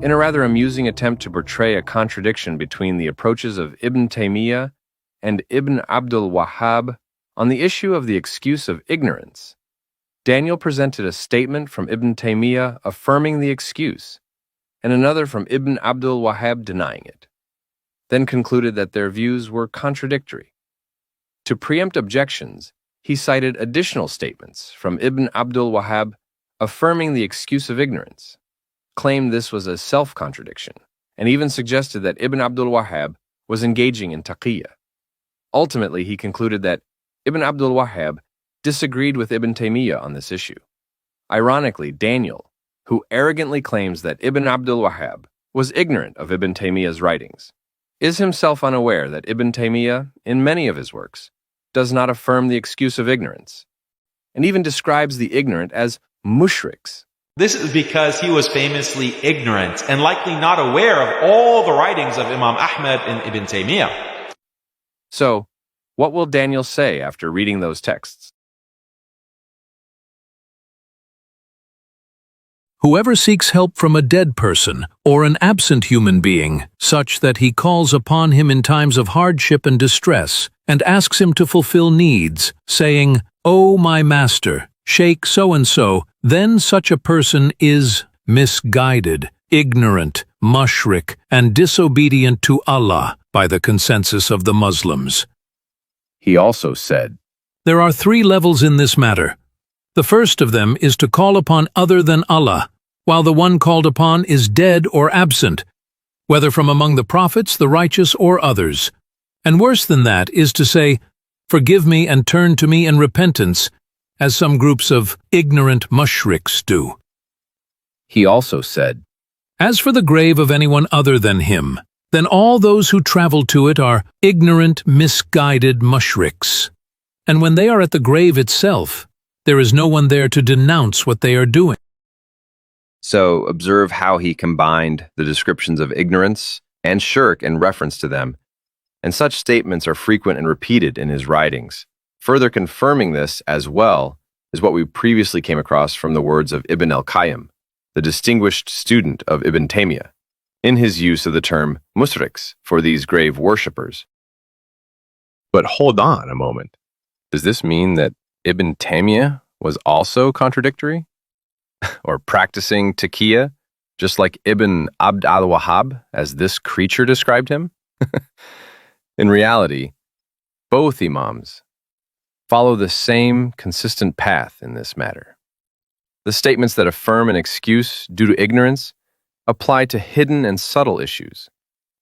in a rather amusing attempt to portray a contradiction between the approaches of Ibn Taymiyyah and Ibn Abdul Wahhab on the issue of the excuse of ignorance. Daniel presented a statement from Ibn Taymiyyah affirming the excuse, and another from Ibn Abdul Wahhab denying it, then concluded that their views were contradictory. To preempt objections, he cited additional statements from Ibn Abdul Wahhab affirming the excuse of ignorance, claimed this was a self-contradiction, and even suggested that Ibn Abdul Wahhab was engaging in taqiyya. Ultimately, he concluded that Ibn Abdul Wahhab disagreed with Ibn Taymiyyah on this issue. Ironically, Daniel, who arrogantly claims that Ibn Abdul Wahhab was ignorant of Ibn Taymiyyah's writings, is himself unaware that Ibn Taymiyyah, in many of his works, does not affirm the excuse of ignorance, and even describes the ignorant as mushriks. This is because he was famously ignorant and likely not aware of all the writings of Imam Ahmad and Ibn Taymiyyah. So, what will Daniel say after reading those texts? Whoever seeks help from a dead person or an absent human being, such that he calls upon him in times of hardship and distress, and asks him to fulfill needs, saying, "O my master, Sheikh so-and-so," then such a person is misguided, ignorant, mushrik, and disobedient to Allah by the consensus of the Muslims. He also said, There are 3 levels in this matter. The first of them is to call upon other than Allah, while the one called upon is dead or absent, whether from among the prophets, the righteous, or others. And worse than that is to say, "Forgive me and turn to me in repentance," as some groups of ignorant mushriks do. He also said, As for the grave of anyone other than him, then all those who travel to it are ignorant, misguided mushriks. And when they are at the grave itself, there is no one there to denounce what they are doing. So observe how he combined the descriptions of ignorance and shirk in reference to them, and such statements are frequent and repeated in his writings. Further confirming this as well is what we previously came across from the words of Ibn al-Qayyim, the distinguished student of Ibn Taymiyyah, in his use of the term mushriks for these grave worshippers. But hold on a moment. Does this mean that Ibn Taymiyyah was also contradictory? Or practicing taqiyya, just like Ibn Abd al-Wahhab, as this creature described him? In reality, both imams follow the same consistent path in this matter. The statements that affirm an excuse due to ignorance apply to hidden and subtle issues,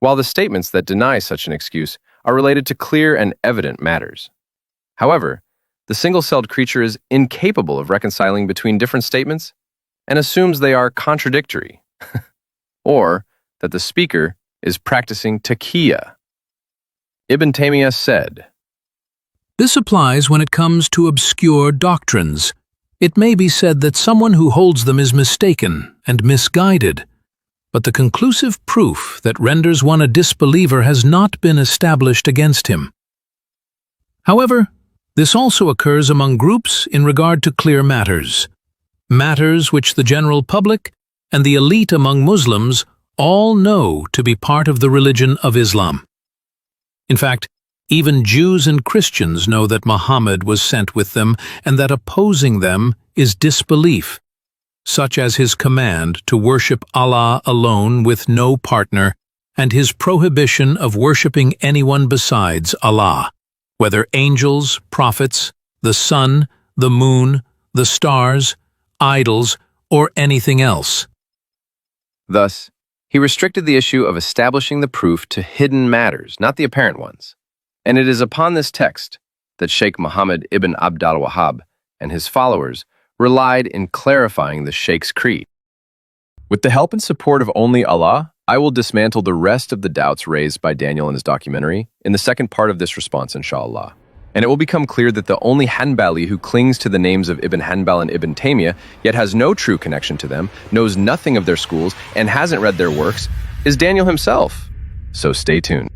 while the statements that deny such an excuse are related to clear and evident matters. However, the single-celled creature is incapable of reconciling between different statements and assumes they are contradictory, or that the speaker is practicing taqiyya. Ibn Taymiyyah said, This applies when it comes to obscure doctrines. It may be said that someone who holds them is mistaken and misguided, but the conclusive proof that renders one a disbeliever has not been established against him. However, this also occurs among groups in regard to clear matters which the general public and the elite among Muslims all know to be part of the religion of Islam. In fact, even Jews and Christians know that Muhammad was sent with them and that opposing them is disbelief, such as his command to worship Allah alone with no partner and his prohibition of worshipping anyone besides Allah, whether angels, prophets, the sun, the moon, the stars, idols, or anything else. Thus, he restricted the issue of establishing the proof to hidden matters, not the apparent ones. And it is upon this text that Sheikh Muhammad ibn Abd al-Wahhab and his followers relied in clarifying the Sheikh's creed. With the help and support of only Allah, I will dismantle the rest of the doubts raised by Daniel in his documentary in the second part of this response, inshallah. And it will become clear that the only Hanbali who clings to the names of Ibn Hanbal and Ibn Taymiyyah, yet has no true connection to them, knows nothing of their schools, and hasn't read their works, is Daniel himself. So stay tuned.